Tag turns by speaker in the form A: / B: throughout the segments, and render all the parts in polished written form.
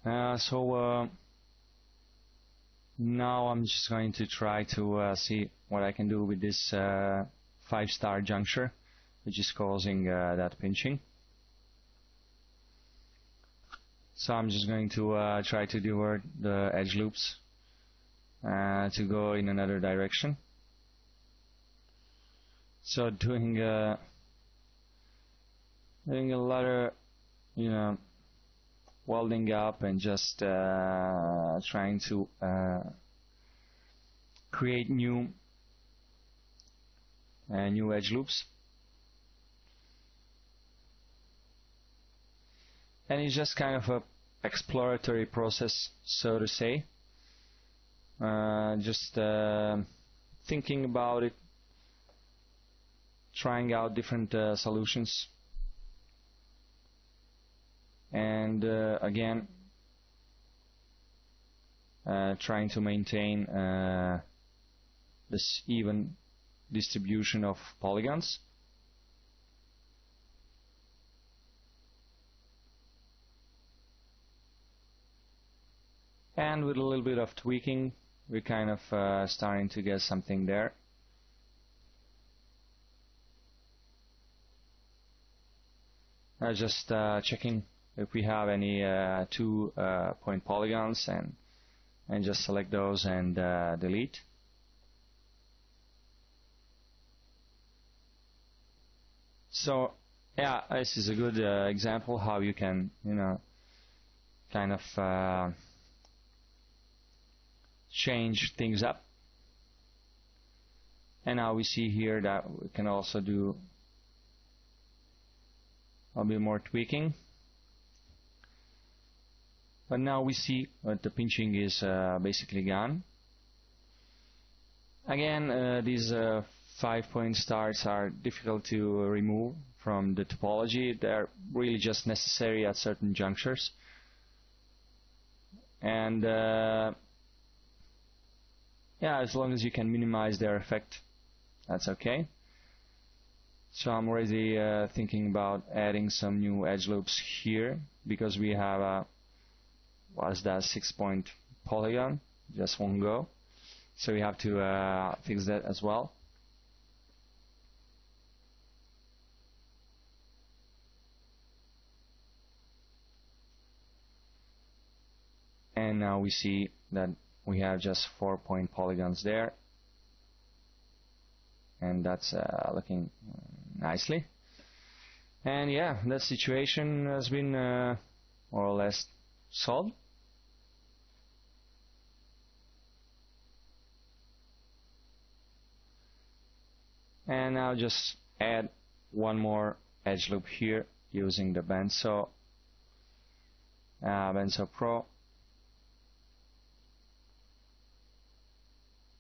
A: So now I'm just going to try to see what I can do with this 5-star juncture, which is causing that pinching. So I'm just going to try to divert the edge loops to go in another direction. So doing a lot of, welding up and just trying to create new edge loops. And it's just kind of a exploratory process, so to say. Just thinking about it, trying out different solutions, and again trying to maintain this even distribution of polygons. And with a little bit of tweaking, we're kind of starting to get something there. Just checking if we have any 2-point polygons, and just select those and delete. So yeah, this is a good example how you can, kind of change things up. And now we see here that we can also do a bit more tweaking. But now we see that the pinching is basically gone. Again, these 5-point stars are difficult to remove from the topology. They're really just necessary at certain junctures. And yeah, as long as you can minimize their effect, that's okay. So I'm already thinking about adding some new edge loops here, because we have a, what's that, 6-point polygon, just won't go. So we have to fix that as well. And now we see that we have just 4-point polygons there, and that's looking nicely. And yeah, that situation has been more or less solved. And now just add one more edge loop here using the Benzo Pro.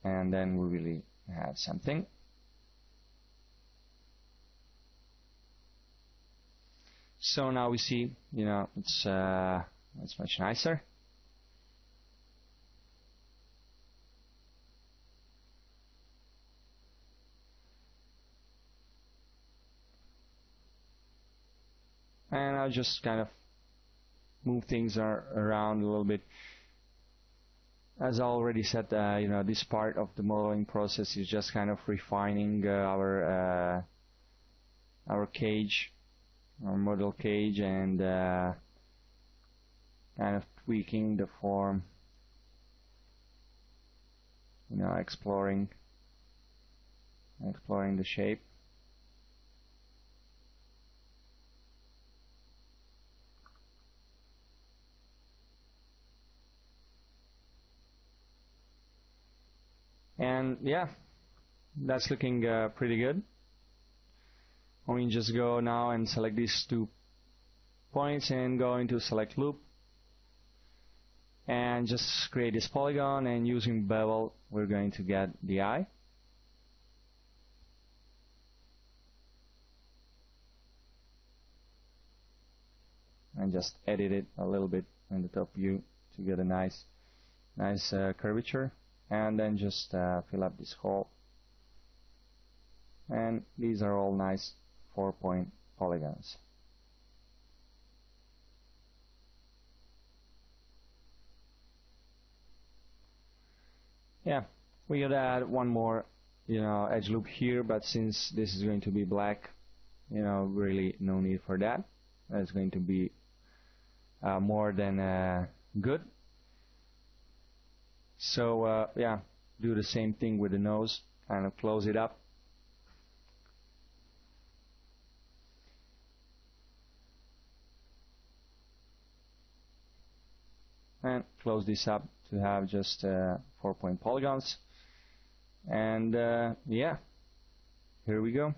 A: And then we really have something. So now we see, it's much nicer. And I'll just kind of move things around a little bit. As I already said, this part of the modeling process is just kind of refining our cage, our model cage, and kind of tweaking the form, exploring the shape. And yeah, that's looking pretty good. We can just go now and select these 2 points and go into select loop and just create this polygon, and using bevel we're going to get the eye. And just edit it a little bit in the top view to get a nice curvature. And then just fill up this hole, and these are all nice 4-point polygons. yeah, we could add one more, edge loop here, but since this is going to be black, really no need for that. That's going to be more than good. So yeah, do the same thing with the nose, kind of close it up. And close this up to have just 4-point polygons. And yeah, here we go.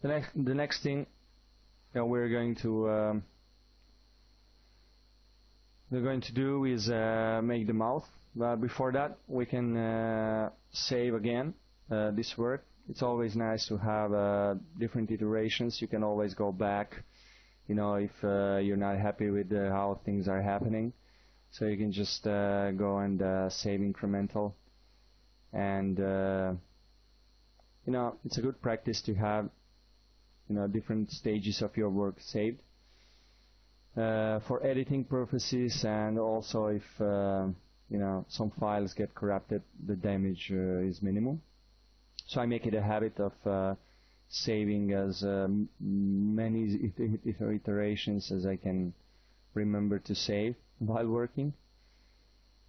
A: The next thing that we're going to do is make the mouth. But before that, we can save again this work. It's always nice to have different iterations. You can always go back, if you're not happy with how things are happening. So you can just go and save incremental. And it's a good practice to have different stages of your work saved for editing purposes, and also if some files get corrupted, the damage is minimum. So I make it a habit of saving as many iterations as I can remember to save while working.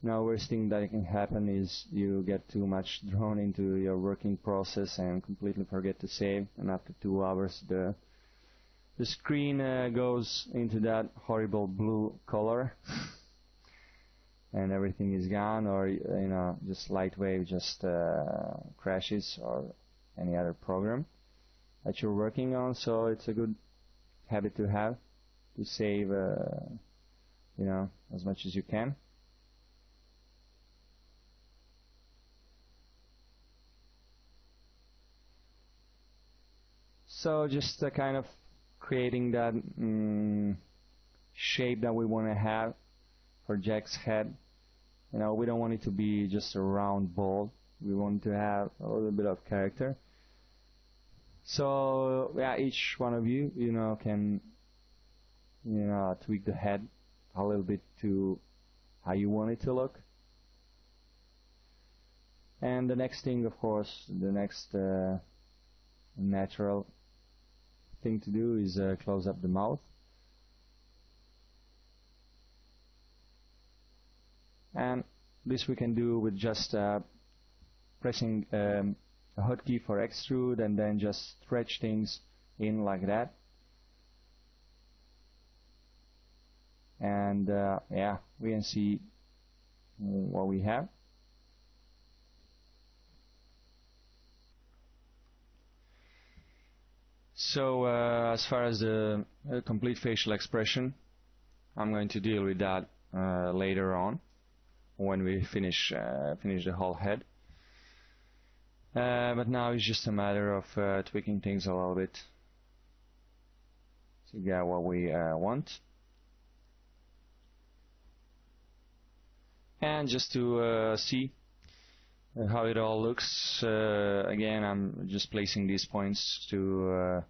A: Now, worst thing that can happen is you get too much drawn into your working process and completely forget to save, and after 2 hours the screen goes into that horrible blue color and everything is gone, or just Lightwave just crashes, or any other program that you're working on. So it's a good habit to have, to save as much as you can. So just kind of creating that shape that we want to have for Jack's head. We don't want it to be just a round ball. We want to have a little bit of character. So yeah, each one of you, can tweak the head a little bit to how you want it to look. And the next thing, of course, the next natural thing to do is close up the mouth. And this we can do with just pressing a hotkey for extrude, and then just stretch things in like that. And yeah, we can see what we have. So as far as the complete facial expression, I'm going to deal with that later on when we finish the whole head. But now it's just a matter of tweaking things a little bit to get what we want. And just to see how it all looks, again, I'm just placing these points to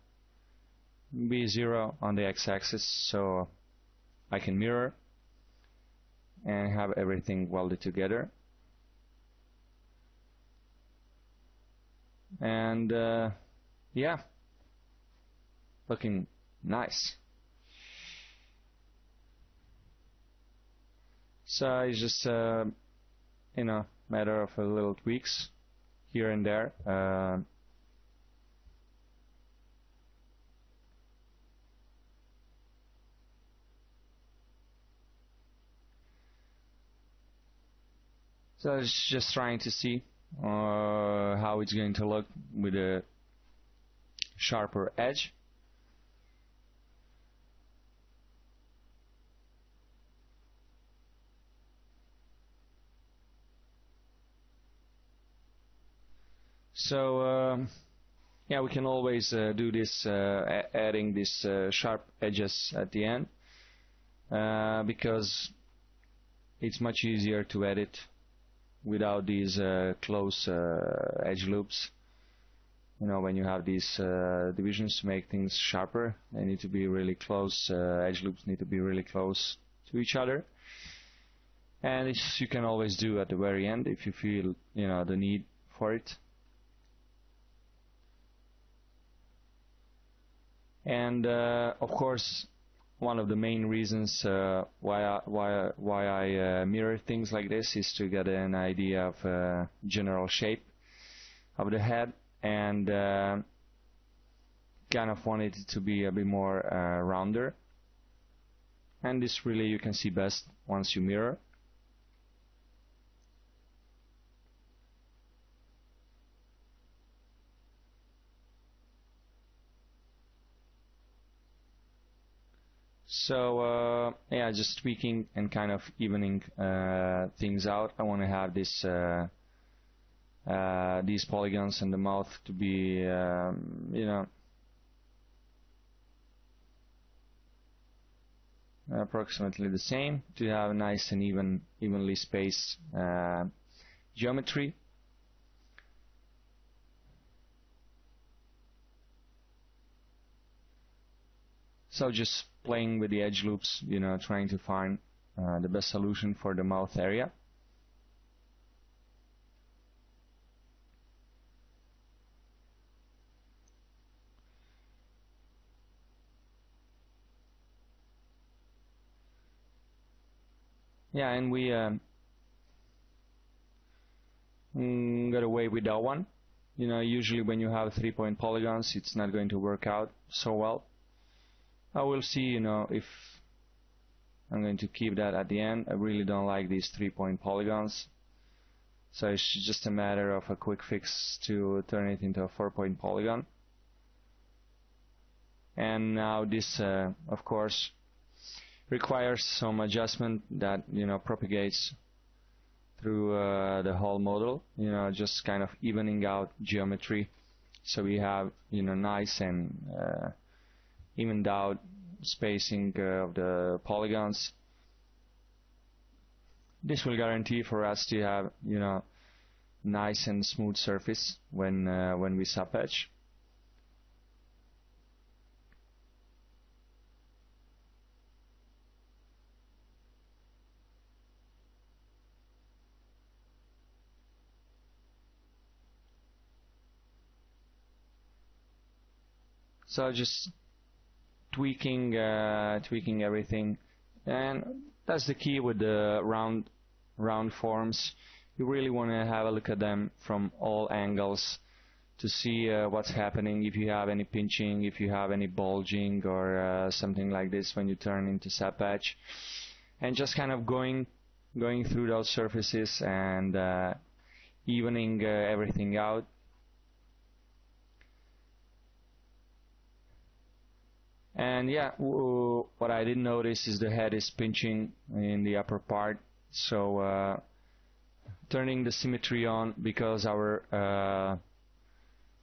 A: be 0 on the x-axis, so I can mirror and have everything welded together. And yeah, looking nice. So it's just matter of a little tweaks here and there. So it's just trying to see how it's going to look with a sharper edge. So yeah, we can always do this, adding these sharp edges at the end, because it's much easier to edit without these close edge loops. When you have these divisions to make things sharper, they need to be really close. Edge loops need to be really close to each other. And this you can always do at the very end if you feel, the need for it. And of course, one of the main reasons why I mirror things like this is to get an idea of general shape of the head, and kind of wanted it to be a bit more rounder. And this really you can see best once you mirror. So yeah, just tweaking and kind of evening things out. I want to have this these polygons in the mouth to be approximately the same, to have a nice and evenly spaced geometry. So just playing with the edge loops, trying to find the best solution for the mouth area. Yeah, and we got away with that one. Usually when you have 3-point polygons, it's not going to work out so well. I will see, if I'm going to keep that at the end. I really don't like these 3-point polygons. So it's just a matter of a quick fix to turn it into a 4-point polygon. And now this, of course, requires some adjustment that, propagates through the whole model. Just kind of evening out geometry. So we have, nice and evened out spacing of the polygons. This will guarantee for us to have nice and smooth surface when we subhatch. So just tweaking everything, and that's the key with the round forms. You really want to have a look at them from all angles to see what's happening, if you have any pinching, if you have any bulging or something like this when you turn into subhatch, and just kind of going through those surfaces and evening everything out. And yeah, what I did notice is the head is pinching in the upper part, so turning the symmetry on, because our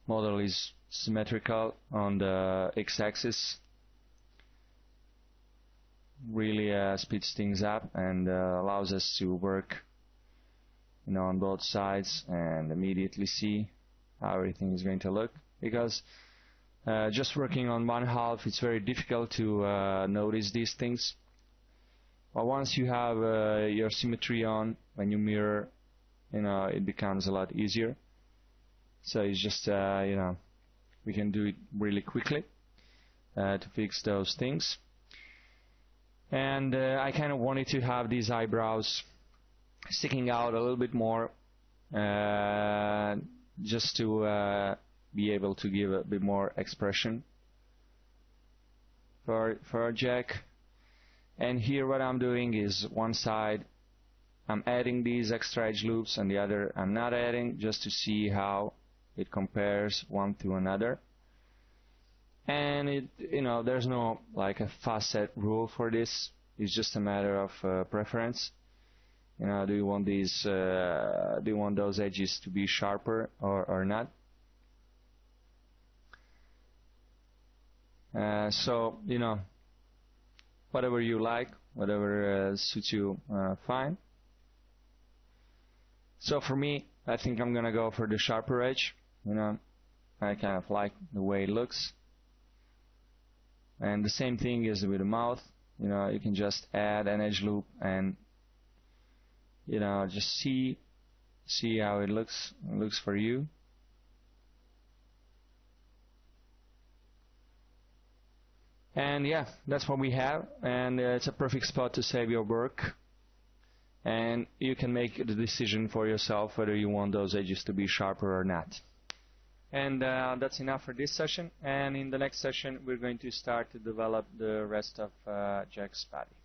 A: model is symmetrical on the x-axis, really speeds things up and allows us to work on both sides and immediately see how everything is going to look, because just working on one half, it's very difficult to notice these things. But once you have your symmetry on, when you mirror, it becomes a lot easier. So it's just, we can do it really quickly to fix those things. And I kind of wanted to have these eyebrows sticking out a little bit more, just to be able to give a bit more expression for our Jack. And here what I'm doing is, one side I'm adding these extra edge loops and the other I'm not adding, just to see how it compares one to another. And it, there's no like a fast set rule for this. It's just a matter of preference. Do you want these do you want those edges to be sharper or not? So whatever you like, whatever suits you, fine. So for me, I think I'm gonna go for the sharper edge. I kind of like the way it looks. And the same thing is with the mouth. You can just add an edge loop and just see how it looks for you. And yeah, that's what we have, and it's a perfect spot to save your work, and you can make the decision for yourself whether you want those edges to be sharper or not. And that's enough for this session, and in the next session we're going to start to develop the rest of Jack's body.